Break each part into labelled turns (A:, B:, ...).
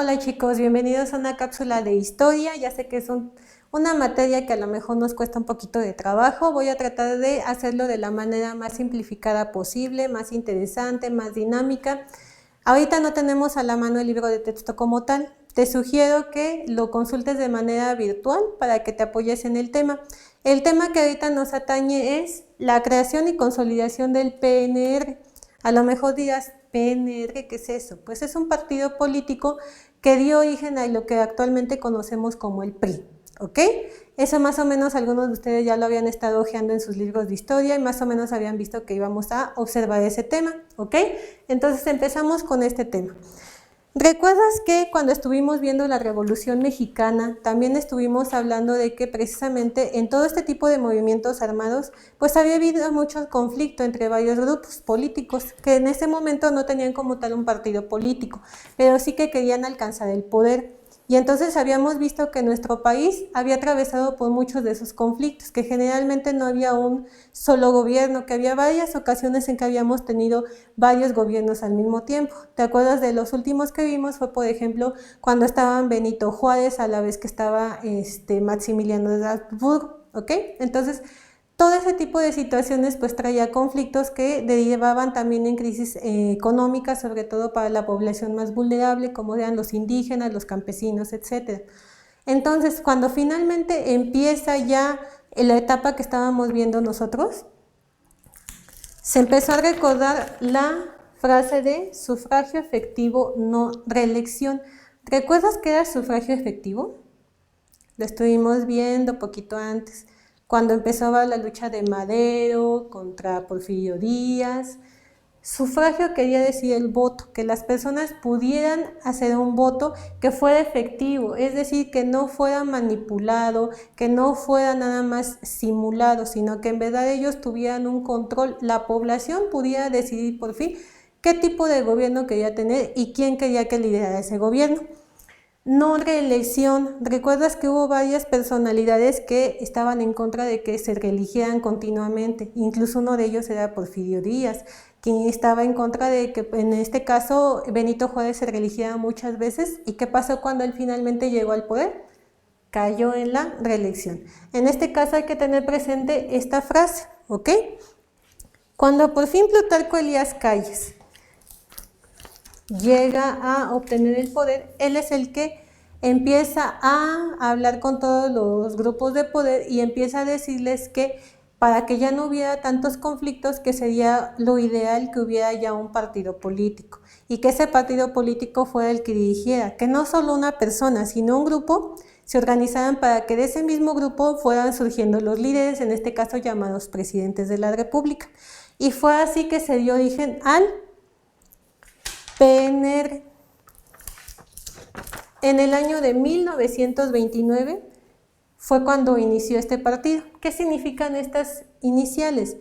A: Hola chicos, bienvenidos a una cápsula de historia. Ya sé que es una materia que a lo mejor nos cuesta un poquito de trabajo. Voy a tratar de hacerlo de la manera más simplificada posible, más interesante, más dinámica. Ahorita no tenemos a la mano el libro de texto como tal. Te sugiero que lo consultes de manera virtual para que te apoyes en el tema. El tema que ahorita nos atañe es la creación y consolidación del PNR. A lo mejor dirás, PNR, ¿qué es eso? Pues es un partido político que dio origen a lo que actualmente conocemos como el PRI, ¿ok? Eso más o menos algunos de ustedes ya lo habían estado hojeando en sus libros de historia y más o menos habían visto que íbamos a observar ese tema, ¿ok? Entonces empezamos con este tema. ¿Recuerdas que cuando estuvimos viendo la Revolución Mexicana, también estuvimos hablando de que precisamente en todo este tipo de movimientos armados, pues había habido mucho conflicto entre varios grupos políticos que en ese momento no tenían como tal un partido político, pero sí que querían alcanzar el poder? Y entonces habíamos visto que nuestro país había atravesado por muchos de esos conflictos, que generalmente no había un solo gobierno, que había varias ocasiones en que habíamos tenido varios gobiernos al mismo tiempo. ¿Te acuerdas de los últimos que vimos? Fue, por ejemplo, cuando estaban Benito Juárez, a la vez que estaba Maximiliano de Habsburgo, ¿ok? Entonces, todo ese tipo de situaciones pues traía conflictos que derivaban también en crisis económicas, sobre todo para la población más vulnerable, como eran los indígenas, los campesinos, etc. Entonces, cuando finalmente empieza ya la etapa que estábamos viendo nosotros, se empezó a recordar la frase de sufragio efectivo, no reelección. ¿Recuerdas qué era sufragio efectivo? Lo estuvimos viendo poquito antes, cuando empezaba la lucha de Madero contra Porfirio Díaz. Sufragio quería decir el voto, que las personas pudieran hacer un voto que fuera efectivo, es decir, que no fuera manipulado, que no fuera nada más simulado, sino que en verdad ellos tuvieran un control, la población pudiera decidir por fin qué tipo de gobierno quería tener y quién quería que liderara ese gobierno. No reelección. ¿Recuerdas que hubo varias personalidades que estaban en contra de que se reeligieran continuamente? Incluso uno de ellos era Porfirio Díaz, quien estaba en contra de que en este caso Benito Juárez se reeligiera muchas veces. ¿Y qué pasó cuando él finalmente llegó al poder? Cayó en la reelección. En este caso hay que tener presente esta frase, ¿ok? Cuando por fin Plutarco Elías Calles llega a obtener el poder, él es el que empieza a hablar con todos los grupos de poder y empieza a decirles que para que ya no hubiera tantos conflictos, que sería lo ideal que hubiera ya un partido político y que ese partido político fuera el que dirigiera, que no solo una persona, sino un grupo se organizaran para que de ese mismo grupo fueran surgiendo los líderes, en este caso llamados presidentes de la República. Y fue así que se dio origen al PNR. En el año de 1929 fue cuando inició este partido. ¿Qué significan estas iniciales?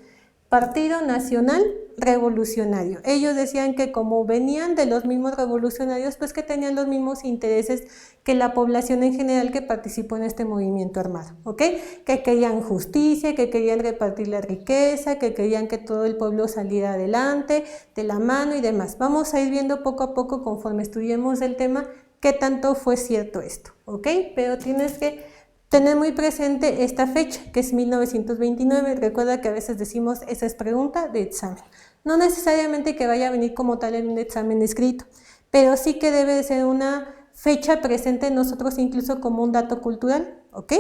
A: Partido Nacional Revolucionario. Ellos decían que como venían de los mismos revolucionarios, pues que tenían los mismos intereses que la población en general que participó en este movimiento armado, ¿ok? Que querían justicia, que querían repartir la riqueza, que querían que todo el pueblo saliera adelante, de la mano y demás. Vamos a ir viendo poco a poco conforme estudiemos el tema qué tanto fue cierto esto, ¿ok? Pero tienes que tener muy presente esta fecha, que es 1929. Recuerda que a veces decimos, esa es pregunta de examen. No necesariamente que vaya a venir como tal en un examen escrito, pero sí que debe de ser una fecha presente en nosotros incluso como un dato cultural, ¿ok?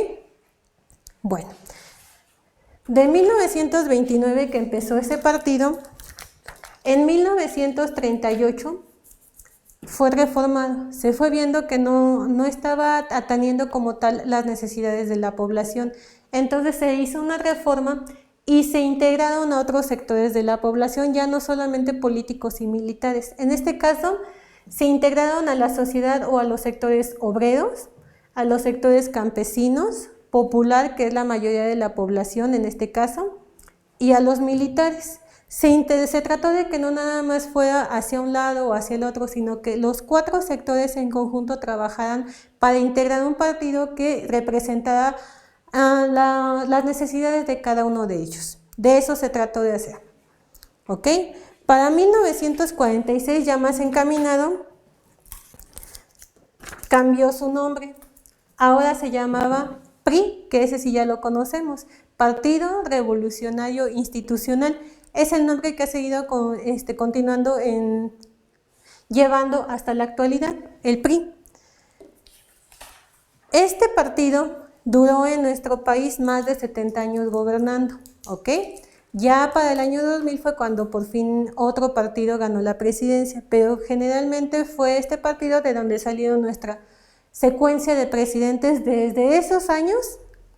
A: Bueno, de 1929 que empezó ese partido, en 1938 fue reformado, se fue viendo que no estaba atendiendo como tal las necesidades de la población, entonces se hizo una reforma y se integraron a otros sectores de la población, ya no solamente políticos y militares. En este caso, se integraron a la sociedad o a los sectores obreros, a los sectores campesinos, popular, que es la mayoría de la población en este caso, y a los militares. Se trató de que no nada más fuera hacia un lado o hacia el otro, sino que los cuatro sectores en conjunto trabajaran para integrar un partido que representara las necesidades de cada uno de ellos. De eso se trató de hacer, ¿ok? Para 1946, ya más encaminado, cambió su nombre. Ahora se llamaba PRI, que ese sí ya lo conocemos, Partido Revolucionario Institucional. Es el nombre que ha seguido continuando llevando hasta la actualidad, el PRI. Este partido duró en nuestro país más de 70 años gobernando, ¿ok? Ya para el año 2000 fue cuando por fin otro partido ganó la presidencia, pero generalmente fue este partido de donde salieron nuestra secuencia de presidentes desde esos años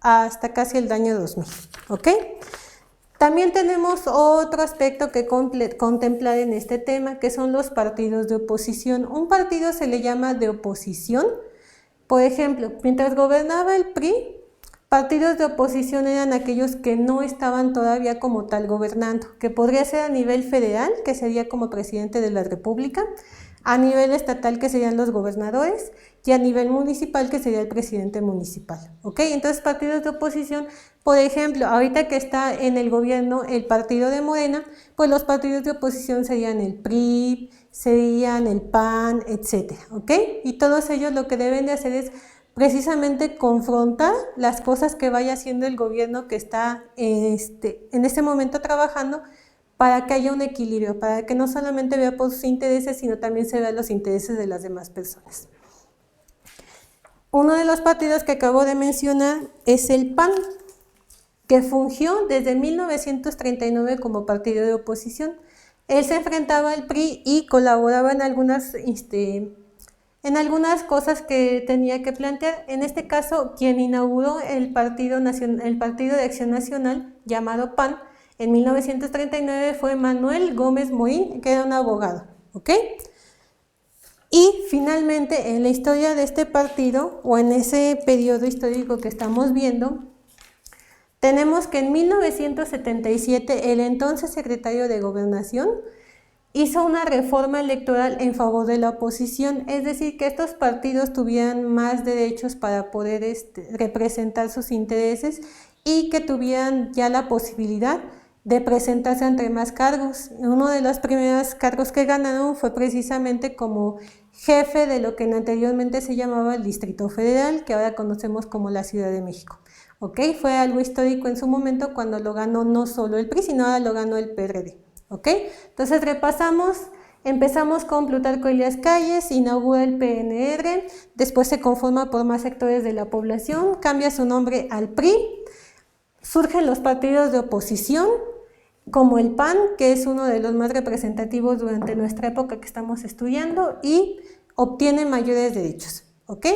A: hasta casi el año 2000, ¿ok? También tenemos otro aspecto que contemplar en este tema, que son los partidos de oposición. Un partido se le llama de oposición. Por ejemplo, mientras gobernaba el PRI, partidos de oposición eran aquellos que no estaban todavía como tal gobernando, que podría ser a nivel federal, que sería como presidente de la República, a nivel estatal, que serían los gobernadores, y a nivel municipal, que sería el presidente municipal, ¿ok? Entonces, partidos de oposición, por ejemplo, ahorita que está en el gobierno el partido de Morena, pues los partidos de oposición serían el PRI, serían el PAN, etcétera, ¿ok? Y todos ellos lo que deben de hacer es precisamente confrontar las cosas que vaya haciendo el gobierno que está en este momento trabajando, para que haya un equilibrio, para que no solamente vea por sus intereses, sino también se vea los intereses de las demás personas. Uno de los partidos que acabo de mencionar es el PAN, que fungió desde 1939 como partido de oposición. Él se enfrentaba al PRI y colaboraba en algunas cosas que tenía que plantear. En este caso, quien inauguró el Partido de Acción Nacional, llamado PAN, en 1939 fue Manuel Gómez Morín, que era un abogado, ¿ok? Y finalmente, en la historia de este partido, o en ese periodo histórico que estamos viendo, tenemos que en 1977 el entonces secretario de Gobernación hizo una reforma electoral en favor de la oposición, es decir, que estos partidos tuvieran más derechos para poder representar sus intereses y que tuvieran ya la posibilidad de presentarse ante más cargos. Uno de los primeros cargos que ganaron fue precisamente como jefe de lo que anteriormente se llamaba el Distrito Federal, que ahora conocemos como la Ciudad de México. ¿Ok? Fue algo histórico en su momento cuando lo ganó no solo el PRI, sino ahora lo ganó el PRD. ¿Ok? Entonces repasamos, empezamos con Plutarco Elías Calles, inaugura el PNR, después se conforma por más sectores de la población, cambia su nombre al PRI, surgen los partidos de oposición, como el PAN, que es uno de los más representativos durante nuestra época que estamos estudiando, y obtiene mayores derechos, ¿ok?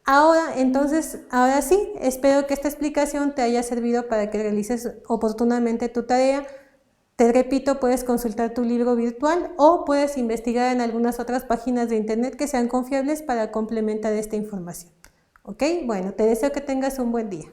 A: Ahora sí, espero que esta explicación te haya servido para que realices oportunamente tu tarea. Te repito, puedes consultar tu libro virtual o puedes investigar en algunas otras páginas de internet que sean confiables para complementar esta información, ¿ok? Bueno, te deseo que tengas un buen día.